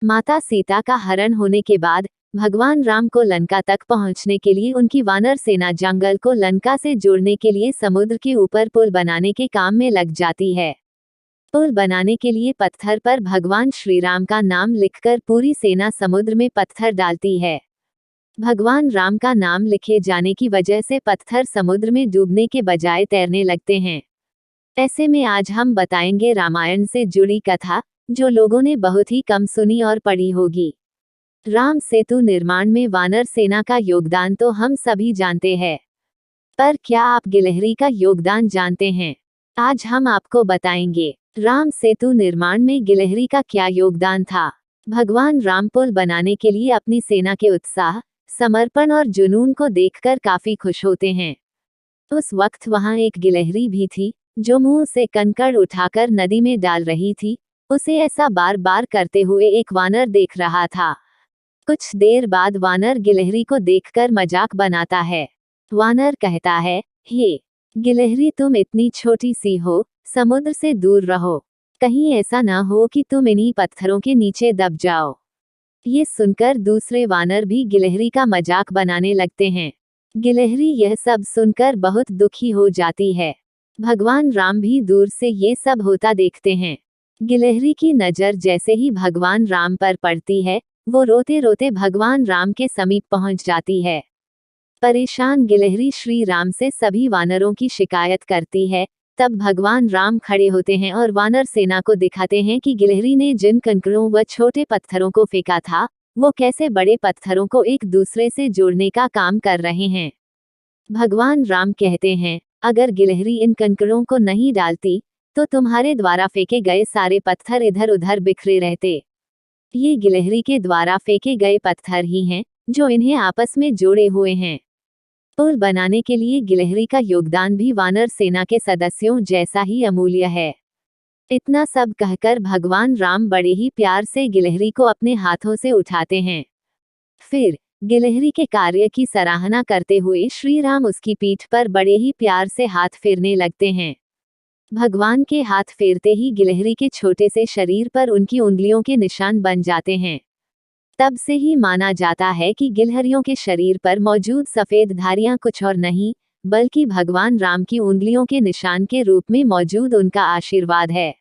माता सीता का हरण होने के बाद भगवान राम को लंका तक पहुंचने के लिए उनकी वानर सेना जंगल को लंका से जोड़ने के लिए समुद्र के ऊपर पुल बनाने के काम में लग जाती है। पुल बनाने के लिए पत्थर पर भगवान श्री राम का नाम लिखकर पूरी सेना समुद्र में पत्थर डालती है। भगवान राम का नाम लिखे जाने की वजह से पत्थर समुद्र में डूबने के बजाय तैरने लगते हैं। ऐसे में आज हम बताएंगे रामायण से जुड़ी कथा, जो लोगों ने बहुत ही कम सुनी और पढ़ी होगी। राम सेतु निर्माण में वानर सेना का योगदान तो हम सभी जानते हैं, पर क्या आप गिलहरी का योगदान जानते हैं? आज हम आपको बताएंगे राम सेतु निर्माण में गिलहरी का क्या योगदान था। भगवान राम पुल बनाने के लिए अपनी सेना के उत्साह, समर्पण और जुनून को देखकर काफी खुश होते हैं। उस वक्त वहां एक गिलहरी भी थी, जो मुंह से कंकड़ उठाकर नदी में डाल रही थी। उसे ऐसा बार बार करते हुए एक वानर देख रहा था। कुछ देर बाद वानर गिलहरी को देखकर मजाक बनाता है। वानर कहता है, हे गिलहरी, तुम इतनी छोटी सी हो, समुद्र से दूर रहो, कहीं ऐसा ना हो कि तुम इन्हीं पत्थरों के नीचे दब जाओ। ये सुनकर दूसरे वानर भी गिलहरी का मजाक बनाने लगते हैं। गिलहरी यह सब सुनकर बहुत दुखी हो जाती है। भगवान राम भी दूर से ये सब होता देखते हैं। गिलहरी की नजर जैसे ही भगवान राम पर पड़ती है, वो रोते रोते भगवान राम के समीप पहुंच जाती है। परेशान गिलहरी श्री राम से सभी वानरों की शिकायत करती है। तब भगवान राम खड़े होते हैं और वानर सेना को दिखाते हैं कि गिलहरी ने जिन कंकड़ों व छोटे पत्थरों को फेंका था, वो कैसे बड़े पत्थरों को एक दूसरे से जोड़ने का काम कर रहे हैं। भगवान राम कहते हैं, अगर गिलहरी इन कंकड़ों को नहीं डालती, तो तुम्हारे द्वारा फेंके गए सारे पत्थर इधर उधर बिखरे रहते। ये गिलहरी के द्वारा फेंके गए पत्थर ही हैं, जो इन्हें आपस में जोड़े हुए हैं। पुल बनाने के लिए गिलहरी का योगदान भी वानर सेना के सदस्यों जैसा ही अमूल्य है। इतना सब कहकर भगवान राम बड़े ही प्यार से गिलहरी को अपने हाथों से उठाते हैं। फिर गिलहरी के कार्य की सराहना करते हुए श्री राम उसकी पीठ पर बड़े ही प्यार से हाथ फेरने लगते हैं। भगवान के हाथ फेरते ही गिलहरी के छोटे से शरीर पर उनकी उंगलियों के निशान बन जाते हैं। तब से ही माना जाता है कि गिलहरियों के शरीर पर मौजूद सफेद धारियां कुछ और नहीं, बल्कि भगवान राम की उंगलियों के निशान के रूप में मौजूद उनका आशीर्वाद है।